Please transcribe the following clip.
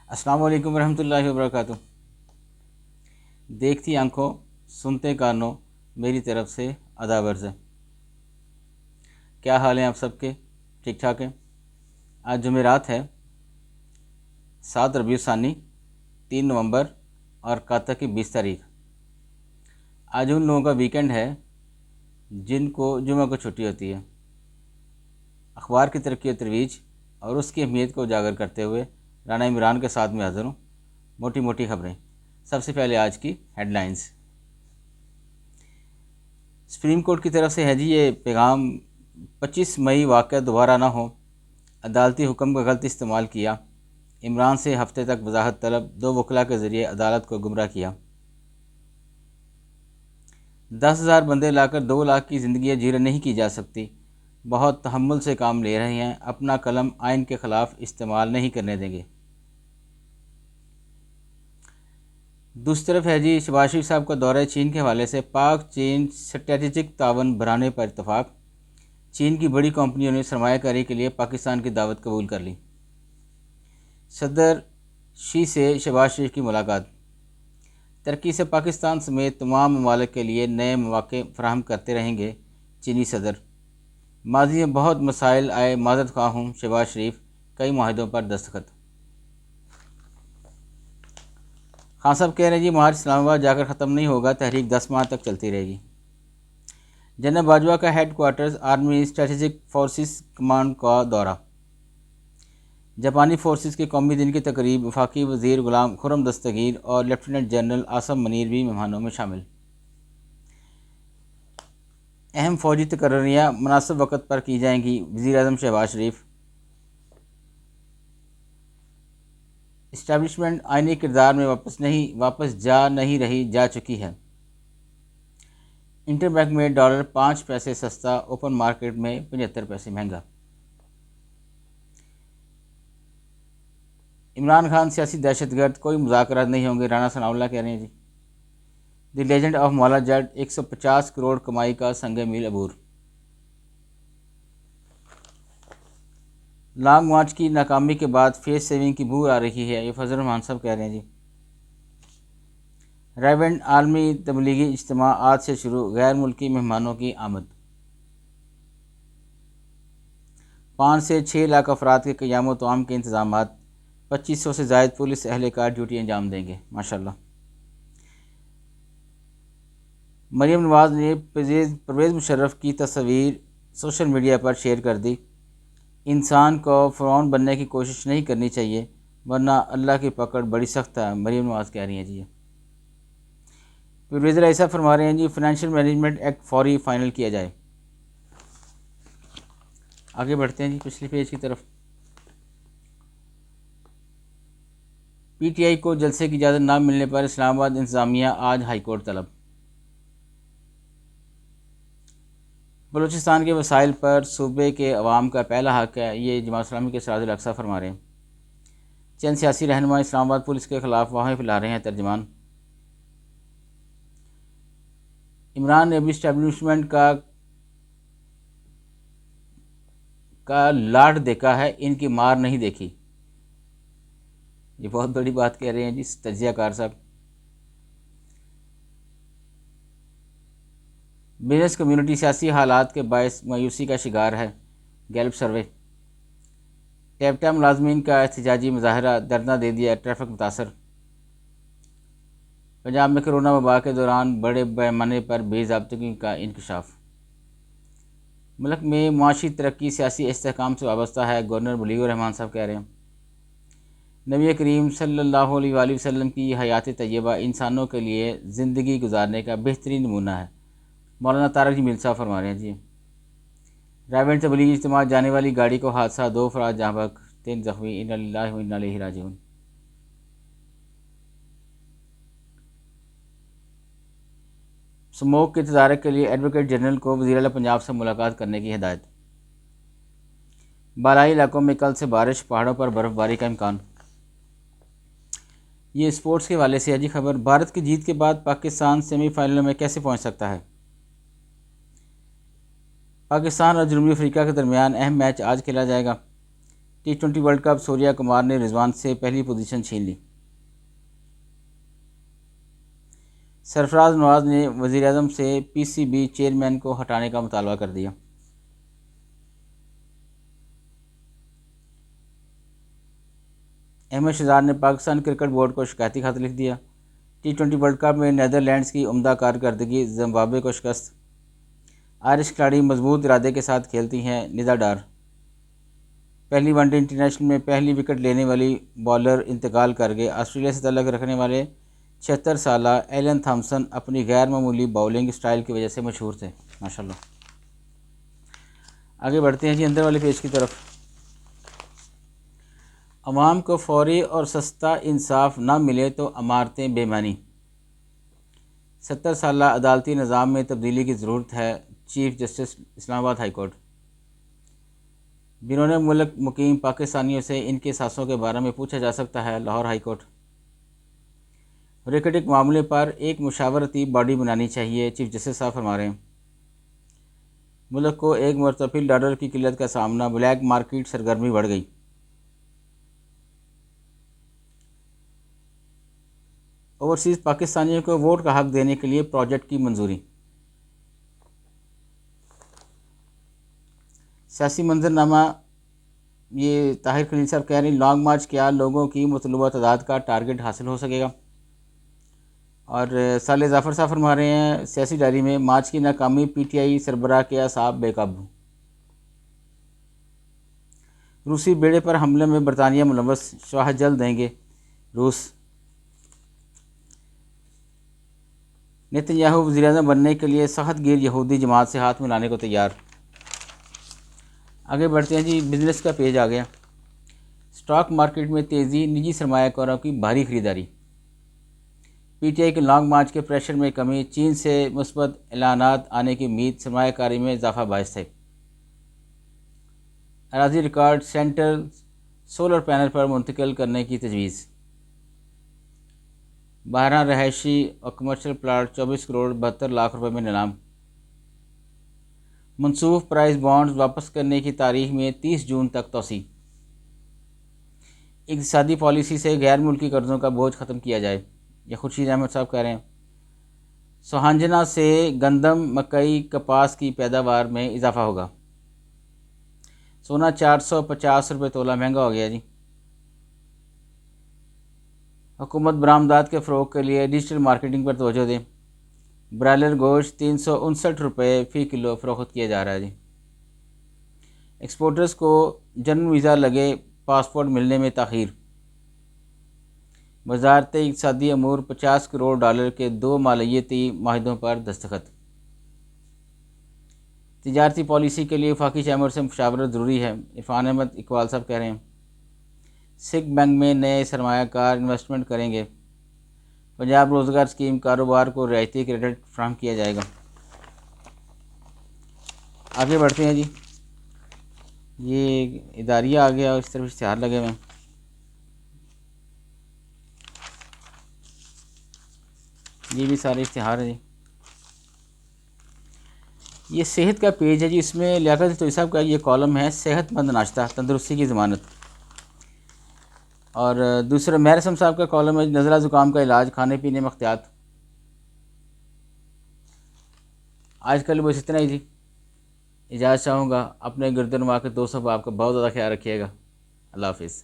अस्सलाम वालेकुम रहमतुल्लाहि व बरकातुहू। देखती आंखों सुनते कानों मेरी तरफ से अदा वर्ज़ है। क्या हाल हैं आप सबके? ठीक ठाक हैं। आज जुमेरात है, 7 रबीउल सानी, 3 नवंबर और काता की 20 तारीख। आज उन लोगों का वीकेंड है जिनको जुमा को छुट्टी होती है। अखबार की तरक्की और तरवीज और उसकी अहमियत को उजागर करते हुए राना इमरान के साथ में हाज़िर हूँ। मोटी मोटी खबरें। सबसे पहले आज की हेडलाइंस। सुप्रीम कोर्ट की तरफ से है जी ये पैगाम, 25 मई वाक़या दोबारा ना हो, अदालती हुक्म का गलत इस्तेमाल किया, इमरान से हफ्ते तक वजाहत तलब, 2 वकला के ज़रिए अदालत को गुमराह किया। 10,000 बंदे लाकर 2 लाख की ज़िंदगी जीरे नहीं की जा सकती, बहुत तहम्मुल से काम ले रहे हैं, अपना कलम आइन के ख़िलाफ़ इस्तेमाल नहीं करने देंगे। दूसरी तरफ है जी शहबाज शरीफ साहब का दौरा चीन के हवाले से, पाक चीन स्ट्रेटेजिक तावन बढ़ाने पर इतफाक़, चीन की बड़ी कंपनियों ने सरमायाकारी के लिए पाकिस्तान की दावत कबूल कर ली। सदर शी से शहबाज शरीफ की मुलाकात, तरक्की से पाकिस्तान समेत तमाम ममालिक के लिए नए मौक़े फराहम करते रहेंगे चीनी सदर। माजी में बहुत मसाइल आए, माज़रत ख़्वाह हूँ शहबाज शरीफ, कई माहिदों पर दस्तखत। खान साहब कह रहे हैं जी मार्च इस्लामाबाद जाकर ख़त्म नहीं होगा, तहरीक 10 माह तक चलती रहेगी। जनरल बाजवा का head quarters army strategic forces command का दौरा, जापानी फोर्सेस के कौमी दिन की तकरीब, वफाकी वज़ीर गुलाम खुर्रम दस्तगीर और लेफ्टिनेंट जनरल आसम मनीर भी मेहमानों में शामिल। अहम फ़ौजी तकर्रियाँ मुनासिब वक़्त पर की जाएंगी, वज़ीर-ए-आज़म शहबाज शरीफ। इस्टेब्लिशमेंट आइनी किरदार में वापस जा चुकी है। इंटरबैंक में डॉलर 5 पैसे सस्ता, ओपन मार्केट में 75 पैसे महंगा। इमरान खान सियासी दहशतगर्द, कोई मुज़ाकरात नहीं होंगे, राना सनाउल्लाह कह रहे हैं जी। The legend of Maula Jatt, 150 crore कमाई का संग मील अबूर। लॉन्ग मार्च की नाकामी के बाद फेस सेविंग की बू आ रही है, ये फजल रहमान साहब कह रहे हैं जी। रेवेंट आलमी तबलीगी इज्तिमा आज से शुरू, गैर मुल्की मेहमानों की आमद। 5 से 6 लाख अफराद के क़याम तआम के इंतजाम, 2500 से ज़ायद पुलिस एहलकार ड्यूटी अंजाम देंगे, माशाल्लाह। मरीम नवाज़ ने परवेज़ मुशर्रफ की तस्वीर सोशल मीडिया पर शेयर कर दी। इंसान को फ़िरौन बनने की कोशिश नहीं करनी चाहिए, वरना अल्लाह की पकड़ बड़ी सख्त है, मरीम नवाज़ कह रही हैं जी। परवेज़ ऐसा फरमा रहे हैं जी, फाइनेंशियल मैनेजमेंट एक्ट फौरी फाइनल किया जाए। आगे बढ़ते हैं जी पिछले पेज की तरफ। पीटीआई को जलसे की इजाज़त न मिलने पर इस्लामाबाद इंतज़ामिया आज हाईकोर्ट तलब। बलूचिस्तान के वसाइल पर सूबे के अवाम का पहला हक है, ये जमात इस्लामी के सिराजुल अक़सा फरमा रहे हैं। चंद सियासी रहनुमा इस्लामाबाद पुलिस के ख़िलाफ़ वाह फैला रहे हैं, तर्जमान। इमरान ने अभी इस्टेब्लिशमेंट का लाड देखा है, इनकी मार नहीं देखी, ये बहुत बड़ी बात कह रहे हैं जी तजियाकार साहब। बिजनेस कम्युनिटी सियासी हालात के बायस मायूसी का शिकार है, गैल्प सर्वे। टेप्टा मुलाजमीन का एहतजाजी मुजाहरा, धरना दे दिया, ट्रैफिक मुतासर। पंजाब में कोरोना वबा के दौरान बड़े पैमाने पर बेज़ाब्तगी का इंकशाफ। मुल्क में मुआशी तरक्की सियासी इस्तेहकाम से वाबस्ता है, गवर्नर मुजीबुर रहमान साहब कह रहे हैं। नबी करीम सल्लल्लाहु अलैहि वसल्लम की हयात तय्यबा इंसानों के लिए ज़िंदगी गुजारने का बेहतरीन नमूना है, मौलाना तारक जमील साहब फरमा रहे हैं जी। रायवेंट तबलीगी इज्तिमा जाने वाली गाड़ी को हादसा, 2 अफराद जहाँ बहक, 3 ज़ख्मी, इन्ना लिल्लाहि व इन्ना इलैहि राजिऊन। स्मोक के तदारक के लिए एडवोकेट जनरल को वज़ीर आला पंजाब से मुलाकात करने की हिदायत। बालाई इलाकों में कल से बारिश, पहाड़ों पर बर्फबारी का इम्कान। ये स्पोर्ट्स के हवाले से है जी खबर। भारत की जीत के बाद पाकिस्तान सेमीफाइनल में कैसे पहुंच सकता है? पाकिस्तान और जनूबी अफ्रीका के दरमियान अहम मैच आज खेला जाएगा। T20 world cup Surya Kumar ने रिजवान से पहली पोजीशन छीन ली। सरफराज नवाज ने वज़ीर-ए-आज़म से PCB चेयरमैन को हटाने का मुतालबा कर दिया। अहमद शहजाद ने पाकिस्तान क्रिकेट बोर्ड को शिकायती खत लिख दिया। T20 वर्ल्ड कप में नीदरलैंड्स की उम्दा कारकर्दगी, जिम्बाब्वे को शिकस्त। आयरिश खिलाड़ी मजबूत इरादे के साथ खेलती हैं, निदा डार। पहली वनडे इंटरनेशनल में पहली विकेट लेने वाली बॉलर इंतकाल कर गए। ऑस्ट्रेलिया से तल्लक रखने वाले 76 साला एलन थॉम्सन अपनी गैर मामूली बॉलिंग स्टाइल की वजह से मशहूर थे। माशाल्लाह। आगे बढ़ते हैं जी अंदर वाले पेज की तरफ। अवाम को फौरी और सस्ता इंसाफ ना मिले तो अमारतें बेमानी। 70 साला अदालती निज़ाम में तब्दीली की ज़रूरत है, chief justice Islamabad high court. बिरूने मुल्क मुकीम पाकिस्तानियों से इनके सासों के बारे में पूछा जा सकता है, लाहौर हाई कोर्ट। रिकेटिक मामले पर एक मुशावरती बॉडी बनानी चाहिए, चीफ जस्टिस साहब फरमा रहे हैं। मुल्क को एक मुर्तफिल डॉलर की किल्लत का सामना, ब्लैक मार्केट सरगर्मी बढ़ गई। ओवरसीज़ पाकिस्तानियों को वोट का हक देने के लिए प्रोजेक्ट की मंजूरी। सियासी मंजरनामा, ये ताहिर खलील साहब कह रहे हैं लॉन्ग मार्च क्या लोगों की मतलूबा तादाद का टारगेट हासिल हो सकेगा। और साले जाफ़र साहब फरमा रहे हैं सियासी डायरी में, मार्च की नाकामी PTI सरबराह के असाब बेकाबू। रूसी बेड़े पर हमले में बरतानिया मुलव्वस, शाह जल्द देंगे रूस। नेतन्याहू वज़ीर-ए-आज़म बनने के लिए सख्त गिर यहूदी जमात से हाथ मिलाने को तैयार। आगे बढ़ते हैं जी, बिजनेस का पेज आ गया। स्टॉक मार्केट में तेज़ी, निजी सरमायाकारों की भारी खरीदारी। PTI के लॉन्ग मार्च के प्रेशर में कमी, चीन से मुस्बत ऐलानात आने की उम्मीद सरमायाकारी में इजाफा बायस थे। अराजी रिकॉर्ड सेंटर सोलर पैनल पर मुंतकिल करने की तजवीज़। 12 रहायशी और कमर्शियल प्लाट 24 करोड़ 72 लाख रुपए में नीलाम। मनसूख प्राइस बॉन्ड्स वापस करने की तारीख में 30 जून तक तोसी। इक़्तिसादी पॉलिसी से गैर मुल्की कर्ज़ों का बोझ ख़त्म किया जाए, यह खुर्शीद अहमद साहब कह रहे हैं। सोहांजना से गंदम, मकई, कपास की पैदावार में इजाफा होगा। सोना 450 रुपये तोला महंगा हो गया जी। हुकूमत बरामदात के फ़रोग के लिए डिजिटल मार्केटिंग पर तवज्जो दें। ब्रायलर गोश्त 359 रुपये फ़ी किलो फ़रोख्त किया जा रहा है जी। एक्सपोर्टर्स को जर्मन वीज़ा लगे, पासपोर्ट मिलने में ताख़ीर। वज़ारत इक़्तिसादी अमूर 50 करोड़ डॉलर के 2 मालियाती माहिदों पर दस्तखत। तिजारती पॉलिसी के लिए वफाकी चैम्बर से मुशावरत ज़रूरी है, इरफान अहमद इकबाल साहब कह रहे हैं। सिख बैंक में नए सरमायाकार इन्वेस्टमेंट करेंगे। पंजाब रोज़गार स्कीम कारोबार को रियायती क्रेडिट फ्राहम किया जाएगा। आगे बढ़ते हैं जी, ये इदारिया आ गया और इस तरफ इश्तिहार लगे हुए हैं। ये भी सारे इश्तिहार हैं जी। ये सेहत का पेज है जी, इसमें लियाकत तोई साहब का ये कॉलम है, सेहतमंद नाश्ता तंदुरुस्ती की ज़मानत। और दूसरा महरसम साहब का कॉलम है, नज़ला ज़ुकाम का इलाज, खाने पीने में एहतियात। आजकल बस इतना ही जी, इजाज़त चाहूँगा। अपने गिरदनवा के दोस्तों को आपका बहुत ज़्यादा ख्याल रखिएगा। अल्लाह हाफ़िज़।